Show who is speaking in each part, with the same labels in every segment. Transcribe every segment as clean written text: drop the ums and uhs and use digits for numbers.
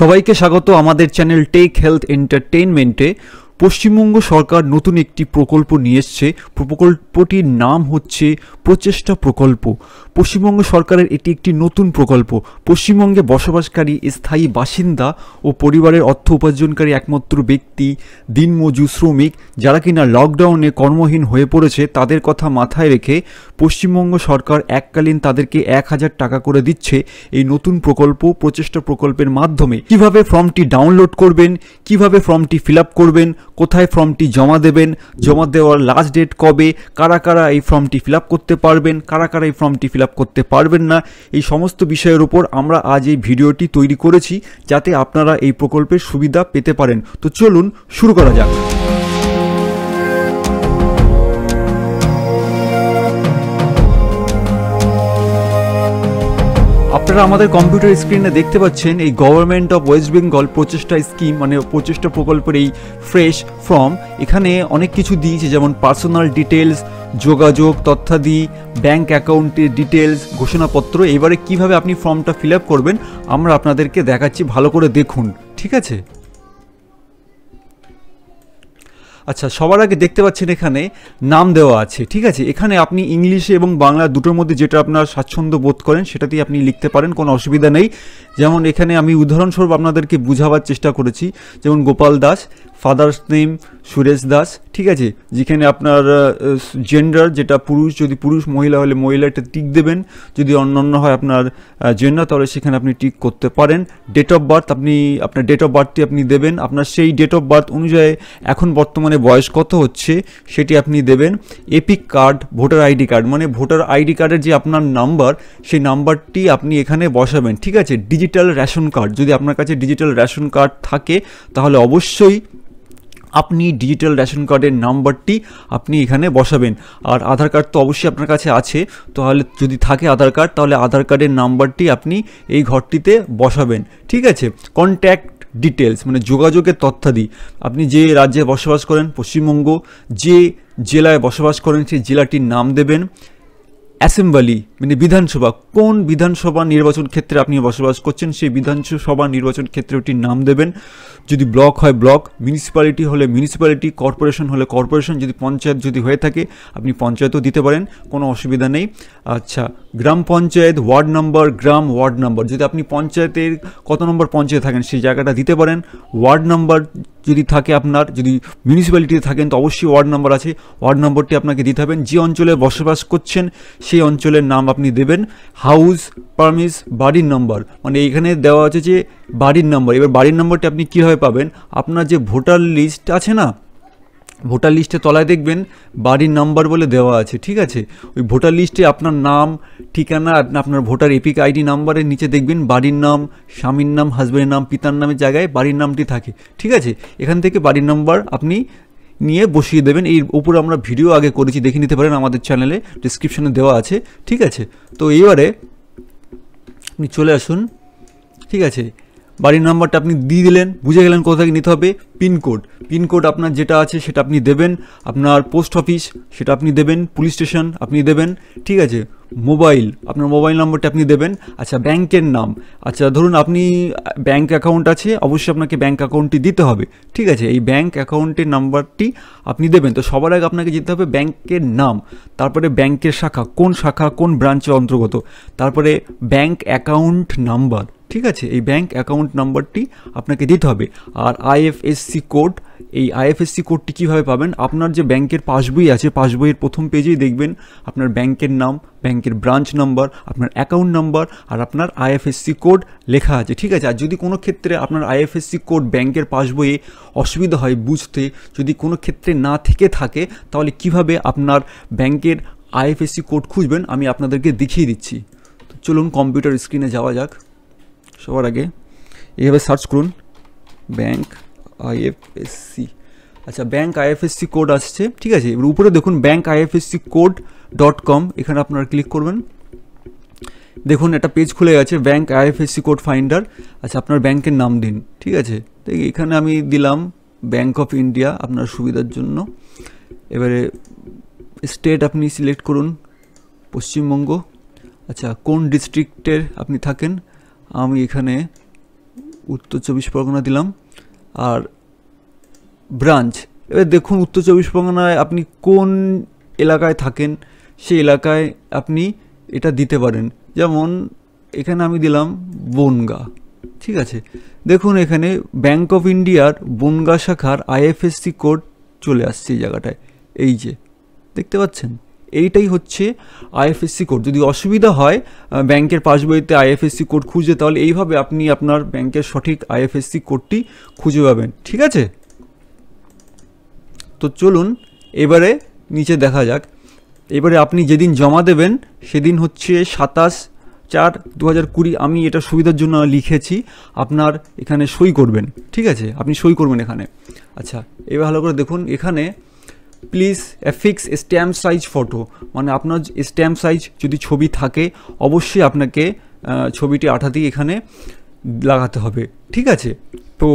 Speaker 1: সবাইকে স্বাগত আমাদের চ্যানেল টেক হেলথ এন্টারটেইনমেন্টে। পশ্চিমবঙ্গ সরকার নতুন একটি প্রকল্প নিয়ে এসছে। প্রকল্পটির নাম হচ্ছে প্রচেষ্টা প্রকল্প। পশ্চিমবঙ্গ সরকারের এটি একটি নতুন প্রকল্প। পশ্চিমবঙ্গে বসবাসকারী স্থায়ী বাসিন্দা ও পরিবারের অর্থ উপার্জনকারী একমাত্র ব্যক্তি, দিনমজুর শ্রমিক যারা কিনা লকডাউনে কর্মহীন হয়ে পড়েছে, তাদের কথা মাথায় রেখে পশ্চিমবঙ্গ সরকার এককালীন তাদেরকে 1000 টাকা করে দিচ্ছে এই নতুন প্রকল্প প্রচেষ্টা প্রকল্পের মাধ্যমে। কিভাবে ফর্মটি ডাউনলোড করবেন, কিভাবে ফর্মটি ফিল আপ করবেন, কোথায় ফর্মটি জমা দেবেন, জমা দেওয়ার লাস্ট ডেট কবে, কারা কারা এই ফর্মটি ফিল আপ করতে পারবেন, কারা কারা এই ফর্মটি ফিল আপ করতে পারবেন না, এই সমস্ত বিষয়ের উপর আমরা আজ এই ভিডিওটি তৈরি করেছি যাতে আপনারা এই প্রকল্পের সুবিধা পেতে পারেন। তো চলুন শুরু করা যাক। আপনারা আমাদের কম্পিউটার স্ক্রিনে দেখতে পাচ্ছেন এই গভর্নমেন্ট অফ ওয়েস্ট বেঙ্গল প্রচেষ্টা স্কিম মানে প্রচেষ্টা প্রকল্পের এই ফ্রেশ ফর্ম। এখানে অনেক কিছু দিয়েছে, যেমন পার্সোনাল ডিটেলস, যোগাযোগ তথ্যাদি, ব্যাংক অ্যাকাউন্টের ডিটেলস, ঘোষণাপত্র। এবারে কিভাবে আপনি ফর্মটা ফিল আপ করবেন আমরা আপনাদেরকে দেখাচ্ছি, ভালো করে দেখুন, ঠিক আছে? আচ্ছা, সবার আগে দেখতে পাচ্ছেন এখানে নাম দেওয়া আছে, ঠিক আছে? এখানে আপনি ইংলিশে এবং বাংলা দুটোর মধ্যে যেটা আপনার স্বাচ্ছন্দ্য বোধ করেন সেটাতেই আপনি লিখতে পারেন, কোনো অসুবিধা নেই। যেমন এখানে আমি উদাহরণস্বরূপ আপনাদেরকে বুঝাবার চেষ্টা করেছি, যেমন গোপাল দাস, ফাদার্স নেম সুরেশ দাস, ঠিক আছে? যেখানে আপনার জেন্ডার যেটা পুরুষ, যদি পুরুষ, মহিলা হলে মহিলাটা টিক দেবেন, যদি অন্য হয় আপনার জেন্ডার তাহলে সেখানে আপনি টিক করতে পারেন। ডেট অফ বার্থ আপনি আপনার ডেট অফ বার্থটি আপনি দেবেন, আপনার সেই ডেট অফ বার্থ অনুযায়ী এখন বর্তমানে বয়স কত হচ্ছে সেটি আপনি দেবেন। Epic card, voter ID card মানে ভোটার আইডি কার্ডের যে আপনার নাম্বার সেই নাম্বারটি আপনি এখানে বসাবেন, ঠিক আছে? ডিজিটাল রেশন কার্ড, যদি আপনার কাছে ডিজিটাল রেশন কার্ড থাকে তাহলে অবশ্যই আপনি ডিজিটাল রেশন কার্ডের নাম্বারটি আপনি এখানে বসাবেন। আর আধার কার্ড তো অবশ্যই আপনার কাছে আছে, তাহলে যদি থাকে আধার কার্ড তাহলে আধার কার্ডের নাম্বারটি আপনি এই ঘরটিতে বসাবেন, ঠিক আছে? কন্ট্যাক্ট ডিটেলস মানে যোগাযোগের তথ্যাদি, আপনি যে রাজ্যে বসবাস করেন পশ্চিমবঙ্গ, যে জেলায় বসবাস করেন সেই জেলাটির নাম দেবেন। অ্যাসেম্বলি মানে বিধানসভা, কোন বিধানসভা নির্বাচন ক্ষেত্রে আপনি বসবাস করছেন সেই বিধানসভা নির্বাচন ক্ষেত্রটির নাম দেবেন। যদি ব্লক হয় ব্লক, মিউনিসিপ্যালিটি হলে মিউনিসিপ্যালিটি, কর্পোরেশন হলে কর্পোরেশন, যদি পঞ্চায়েত যদি হয়ে থাকে আপনি পঞ্চায়েতও দিতে পারেন, কোনো অসুবিধা নেই। আচ্ছা, গ্রাম পঞ্চায়েত, ওয়ার্ড নাম্বার, গ্রাম ওয়ার্ড নাম্বার, যদি আপনি পঞ্চায়েতের কত নম্বর পঞ্চায়েত থাকেন সেই জায়গাটা দিতে পারেন। ওয়ার্ড নাম্বার যদি থাকে আপনার, যদি মিউনিসিপ্যালিটিতে থাকেন তো অবশ্যই ওয়ার্ড নাম্বার আছে, ওয়ার্ড নম্বরটি আপনাকে দিতে হবেন। যে অঞ্চলে বসবাস করছেন সেই অঞ্চলের নাম আপনি দেবেন। হাউস পারমিস, বাড়ির নম্বর মানে এইখানে দেওয়া আছে যে বাড়ির নম্বর। এবার বাড়ির নম্বরটি আপনি কীভাবে পাবেন? আপনার যে ভোটার লিস্ট আছে না, ভোটার লিস্টে তলায় দেখবেন বাড়ির নাম্বার বলে দেওয়া আছে, ঠিক আছে? ওই ভোটার লিস্টে আপনার নাম, ঠিকানা, আপনার ভোটার এপিক আইডি নাম্বারের নিচে দেখবেন বাড়ির নাম, স্বামীর নাম, হাজব্যান্ডের নাম, পিতার নামের জায়গায় বাড়ির নামটি থাকে, ঠিক আছে? এখান থেকে বাড়ির নাম্বার আপনি নিয়ে বসিয়ে দেবেন। এই উপরে আমরা ভিডিও আগে করেছি, দেখে নিতে পারেন, আমাদের চ্যানেলে ডিসক্রিপশনে দেওয়া আছে, ঠিক আছে? তো এইবারে আপনি চলে আসুন, ঠিক আছে? বাড়ির নাম্বারটা আপনি দিয়ে দিলেন, বুঝে গেলেন কোথা থেকে নিতে হবে। পিনকোড, পিনকোড আপনার যেটা আছে সেটা আপনি দেবেন। আপনার পোস্ট অফিস সেটা আপনি দেবেন, পুলিশ স্টেশন আপনি দেবেন, ঠিক আছে? মোবাইল, আপনার মোবাইল নাম্বারটা আপনি দেবেন। আচ্ছা, ব্যাংকের নাম, আচ্ছা ধরুন আপনি ব্যাংক অ্যাকাউন্ট আছে, অবশ্যই আপনাকে ব্যাংক অ্যাকাউন্টটি দিতে হবে, ঠিক আছে? এই ব্যাংক অ্যাকাউন্টের নাম্বারটি আপনি দেবেন। তো সবার আগে আপনাকে যেতে হবে ব্যাংকের নাম, তারপরে ব্যাংকের শাখা কোন ব্রাঞ্চের অন্তর্গত, তারপরে ব্যাংক অ্যাকাউন্ট নাম্বার, ঠিক আছে? এই ব্যাংক অ্যাকাউন্ট নাম্বারটি আপনাকে দিতে হবে। আর আইএফএসসি কোড, এই আইএফএসসি কোডটি কীভাবে পাবেন? আপনার যে ব্যাংকের পাসবই আছে, পাসবইয়ের প্রথম পেজেই দেখবেন আপনার ব্যাংকের নাম, ব্যাংকের ব্রাঞ্চ নাম্বার, আপনার অ্যাকাউন্ট নাম্বার আর আপনার আইএফএসসি কোড লেখা আছে, ঠিক আছে? আর যদি কোনো ক্ষেত্রে আপনার আইএফএসসি কোড ব্যাংকের পাসবইয়ে অসুবিধা হয় বুঝতে, যদি কোনো ক্ষেত্রে না থেকে থাকে তাহলে কিভাবে আপনার ব্যাংকের আইএফএসসি কোড খুঁজবেন আমি আপনাদেরকে দেখিয়ে দিচ্ছি। তো চলুন কম্পিউটার স্ক্রিনে যাওয়া যাক। সবার আগে এইভাবে সার্চ করুন ব্যাংক আইএফএসসি। আচ্ছা, ব্যাংক আইএফএসসি কোড আসছে, ঠিক আছে? এবার উপরে দেখুন ব্যাংক আইএফএসসি কোড.com, এখানে আপনারা ক্লিক করবেন। দেখুন একটা পেজ খুলে গেছে, ব্যাংক আইএফএসসি কোড ফাইন্ডার। আচ্ছা, আপনার ব্যাংকের নাম দিন, ঠিক আছে? তো এখানে আমি দিলাম ব্যাংক অফ ইন্ডিয়া আপনার সুবিধার জন্য। এবারে স্টেট আপনি সিলেক্ট করুন পশ্চিমবঙ্গ। আচ্ছা, কোন ডিস্ট্রিক্টের আপনি থাকেন? আমি এখানে উত্তর চব্বিশ পরগনা দিলাম, আর ব্রাঞ্চ। এবার দেখুন উত্তর চব্বিশ পরগনায় আপনি কোন এলাকায় থাকেন সেই এলাকায় আপনি এটা দিতে পারেন। যেমন এখানে আমি দিলাম বনগাঁ, ঠিক আছে। দেখুন এখানে ব্যাঙ্ক অফ ইন্ডিয়ার বনগাঁ শাখার আইএফএসসি কোড চলে আসছে এই জায়গাটায়, এই যে দেখতে পাচ্ছেন, এইটাই হচ্ছে আইএফএসসি কোড। যদি অসুবিধা হয় ব্যাংকের পাসবইতে আইএফএসসি কোড খুঁজে, তাহলে এইভাবে আপনি আপনার ব্যাংকের সঠিক আইএফএসসি কোডটি খুঁজে পাবেন, ঠিক আছে। তো চলুন এবারে নিচে দেখা যাক। এবারে আপনি যেদিন জমা দেবেন সেদিন হচ্ছে 27/4/2020। আমি এটা সুবিধার জন্য লিখেছি, আপনার এখানে সই করবেন, ঠিক আছে, আপনি সই করবেন এখানে। আচ্ছা, এবার ভালো করে দেখুন, এখানে please affix stamp size photo, মানে আপনার স্ট্যাম্প সাইজ যদি ছবি থাকে অবশ্যই আপনাকে ছবিটি আঠা দিয়ে এখানে লাগাতে হবে, ঠিক আছে। তো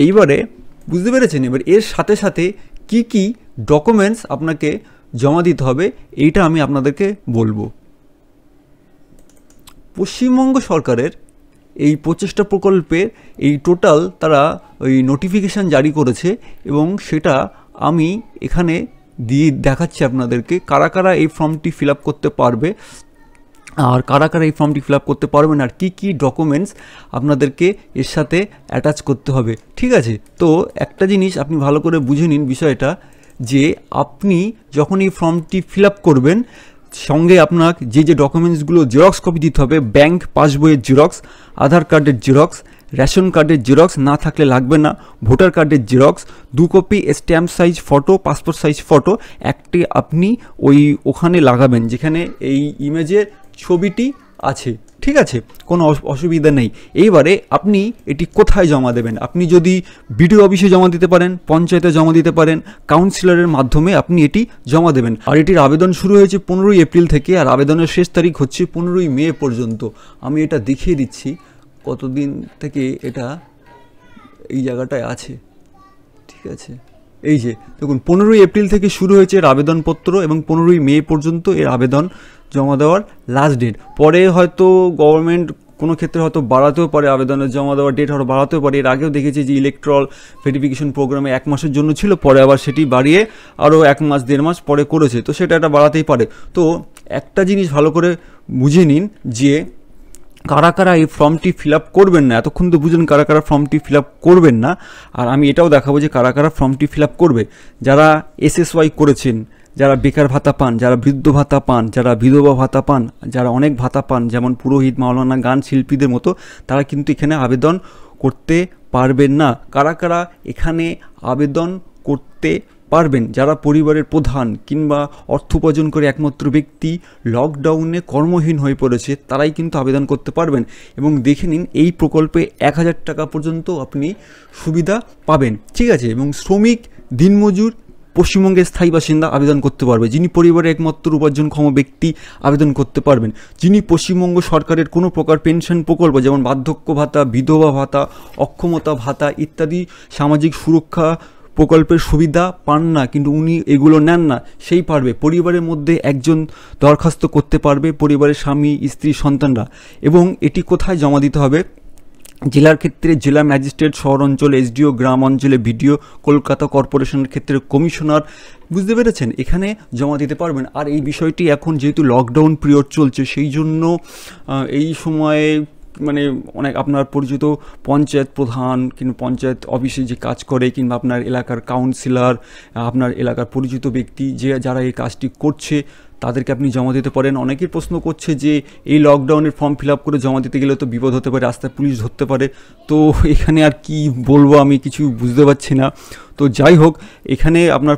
Speaker 1: এইবারে বুঝতে পেরেছেন, এবার এর সাথে সাথে কি কি ডকুমেন্টস আপনাকে জমা দিতে হবে এইটা আমি আপনাদেরকে বলবো। পশ্চিমবঙ্গ সরকারের এই প্রচেষ্টা প্রকল্পের এই টোটাল তারা ওই নোটিফিকেশান জারি করেছে, এবং সেটা আমি এখানে দিয়ে দেখাচ্ছি আপনাদেরকে কারা কারা এই ফর্মটি ফিল আপ করতে পারবে আর কারা কারা এই ফর্মটি ফিল আপ করতে পারবেন, আর কি কি ডকুমেন্টস আপনাদেরকে এর সাথে অ্যাটাচ করতে হবে, ঠিক আছে। তো একটা জিনিস আপনি ভালো করে বুঝে নিন বিষয়টা, যে আপনি যখন এই ফর্মটি ফিল আপ করবেন সঙ্গে আপনাকে যে ডকুমেন্টসগুলো জেরক্স কপি দিতে হবে, ব্যাংক পাসবইয়ের জেরক্স, আধার কার্ডের জেরক্স, রেশন কার্ডের জেরক্স না থাকলে লাগবে না, ভোটার কার্ডের xerox, 2 copy stamp size photo, passport size photo একটি আপনি ওখানে লাগাবেন যেখানে এই ইমেজের ছবিটি আছে, ঠিক আছে, কোনো অসুবিধা নেই। এইবারে আপনি এটি কোথায় জমা দেবেন? আপনি যদি বিডিও অফিসে জমা দিতে পারেন, পঞ্চায়েতে জমা দিতে পারেন, কাউন্সিলরের মাধ্যমে আপনি এটি জমা দেবেন। আর এটির আবেদন শুরু হয়েছে 15ই এপ্রিল থেকে, আর আবেদনের শেষ তারিখ হচ্ছে 15ই মে পর্যন্ত। আমি এটা দেখিয়ে দিচ্ছি কতদিন থেকে এটা এই জায়গাটায় আছে, ঠিক আছে। এই যে দেখুন 15ই এপ্রিল থেকে শুরু হয়েছে এর আবেদনপত্র, এবং 15ই মে পর্যন্ত এর আবেদন জমা দেওয়ার লাস্ট ডেট। পরে হয়তো গভর্নমেন্ট কোনো ক্ষেত্রে হয়তো বাড়াতেও পারে, আবেদনের জমা দেওয়ার ডেট হয়তো বাড়াতেও পারে। এর আগেও দেখেছি যে ইলেকট্রাল ভেরিফিকেশন প্রোগ্রামে 1 মাসের জন্য ছিল, পরে আবার সেটি বাড়িয়ে আরও 1 মাস 1.5 মাস পরে করেছে, তো সেটা একটা বাড়াতেই পারে। তো একটা জিনিস ভালো করে বুঝে নিন যে কারা কারা এই ফর্মটি ফিল আপ করবেন না। এতক্ষণ তো বুঝলেন কারা কারা ফর্মটি ফিল আপ করবেন না, আর আমি এটাও দেখাবো যে কারা কারা ফর্মটি ফিল আপ করবে। যারা SSY করেছেন, যারা বেকার ভাতা পান, যারা বৃদ্ধ ভাতা পান, যারা বিধবা ভাতা পান, যারা অনেক ভাতা পান, যেমন পুরোহিত, মাওলানা, গান শিল্পীদের মতো, তারা কিন্তু এখানে আবেদন করতে পারবেন না। কারা কারা এখানে আবেদন করতে পারবেন? যারা পরিবারের প্রধান কিংবা অর্থ উপার্জন করে একমাত্র ব্যক্তি, লকডাউনে কর্মহীন হয়ে পড়েছে, তারাই কিন্তু আবেদন করতে পারবেন। এবং দেখে নিন এই প্রকল্পে 1000 টাকা পর্যন্ত আপনি সুবিধা পাবেন, ঠিক আছে। এবং শ্রমিক, দিনমজুর, পশ্চিমবঙ্গের স্থায়ী বাসিন্দা আবেদন করতে পারবে। যিনি পরিবারের একমাত্র উপার্জনক্ষম ব্যক্তি আবেদন করতে পারবেন। যিনি পশ্চিমবঙ্গ সরকারের কোনো প্রকার পেনশন প্রকল্প যেমন বার্ধক্য ভাতা, বিধবা ভাতা, অক্ষমতা ভাতা ইত্যাদি সামাজিক সুরক্ষা প্রকল্পের সুবিধা পান না, কিন্তু উনি এগুলো নেন না, সেই পারবে। পরিবারের মধ্যে একজন দরখাস্ত করতে পারবে, পরিবারের স্বামী, স্ত্রী, সন্তানরা। এবং এটি কোথায় জমা দিতে হবে? জেলার ক্ষেত্রে জেলা ম্যাজিস্ট্রেট, শহর অঞ্চলে SDO, গ্রাম অঞ্চলে BDO, কলকাতা কর্পোরেশনের ক্ষেত্রে কমিশনার, বুঝতে পেরেছেন, এখানে জমা দিতে পারবেন। আর এই বিষয়টি এখন যেহেতু লকডাউন পিরিয়ড চলছে, সেই জন্য এই সময়ে মানে অনেক আপনার পরিচিত পঞ্চায়েত প্রধান কিংবা পঞ্চায়েত অফিসে যে কাজ করে, কিংবা আপনার এলাকার কাউন্সিলর, আপনার এলাকার পরিচিত ব্যক্তি যারা এই কাজটি করছে, তাদেরকে আপনি জমা দিতে পারেন। অনেকেই প্রশ্ন করছে যে এই লকডাউনের ফর্ম ফিল আপ করে জমা দিতে গেলে তো বিপদ হতে পারে, রাস্তায় পুলিশ ধরতে পারে। তো এখানে আর কি বলবো, আমি কিছু বুঝতে পারছি না। তো যাই হোক, এখানে আপনার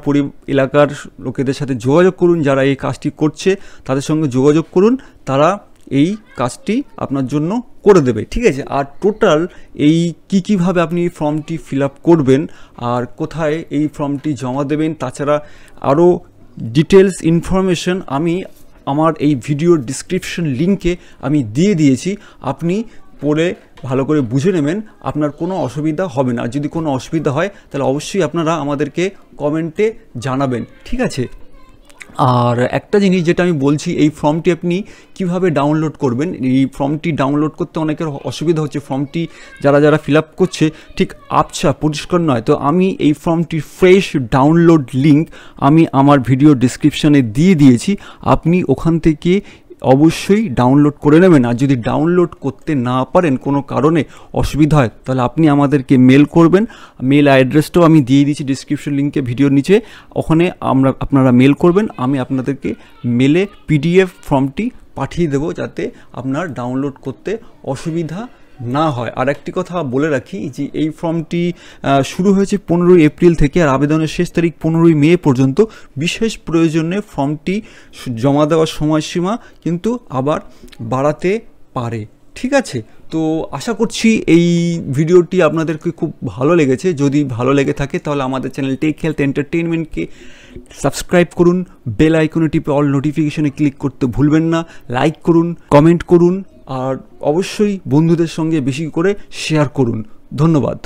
Speaker 1: এলাকার লোকেদের সাথে যোগাযোগ করুন, যারা এই কাজটি করছে তাদের সঙ্গে যোগাযোগ করুন, তারা এই কাজটি আপনার জন্য করে দেবে, ঠিক আছে। আর টোটাল এই কীভাবে আপনি ফর্মটি ফিল আপ করবেন আর কোথায় এই ফর্মটি জমা দেবেন, তাছাড়া আরও ডিটেলস ইনফরমেশন আমি আমার এই ভিডিওর ডিসক্রিপশন লিঙ্কে আমি দিয়ে দিয়েছি। আপনি পড়ে ভালো করে বুঝে নেবেন, আপনার কোনো অসুবিধা হবে না। আর যদি কোনো অসুবিধা হয় তাহলে অবশ্যই আপনারা আমাদেরকে কমেন্টে জানাবেন, ঠিক আছে। আর একটা জিনিস যেটা আমি বলছি, এই ফর্মটি আপনি কিভাবে ডাউনলোড করবেন। এই ফর্মটি ডাউনলোড করতে অনেকের অসুবিধা হচ্ছে, ফর্মটি যারা ফিল আপ করছে ঠিক আবছা পরিষ্কার নয়। তো আমি এই ফর্মটির ফ্রেশ ডাউনলোড লিঙ্ক আমি আমার ভিডিও ডিসক্রিপশানে দিয়ে দিয়েছি, আপনি ওখান থেকে অবশ্যই ডাউনলোড করে নেবেন। আর যদি ডাউনলোড করতে না পারেন, কোনো কারণে অসুবিধা হয়, তাহলে আপনি আমাদেরকে মেল করবেন। মেল অ্যাড্রেসটাও আমি দিয়ে দিয়েছি ডিসক্রিপশন লিঙ্কে, ভিডিওর নিচে, ওখানে আপনারা মেল করবেন, আমি আপনাদেরকে মেলে পিডিএফ ফর্মটি পাঠিয়ে দেবো, যাতে আপনার ডাউনলোড করতে অসুবিধা না হয়। আর একটি কথা বলে রাখি যে এই ফর্মটি শুরু হয়েছে 15ই এপ্রিল থেকে, আর আবেদনের শেষ তারিখ 15ই মে পর্যন্ত। বিশেষ প্রয়োজনে ফর্মটি জমা দেওয়ার সময়সীমা কিন্তু আবার বাড়াতে পারে, ঠিক আছে? তো আশা করছি এই ভিডিওটি আপনাদেরকে খুব ভালো লেগেছে। যদি ভালো লেগে থাকে তাহলে আমাদের চ্যানেল টেক হেলথ এন্টারটেইনমেন্টকে সাবস্ক্রাইব করুন, বেল আইকনে টিপে অল নোটিফিকেশনে ক্লিক করতে ভুলবেন না, লাইক করুন, কমেন্ট করুন, আর অবশ্যই বন্ধুদের সঙ্গে বেশি করে শেয়ার করুন। ধন্যবাদ।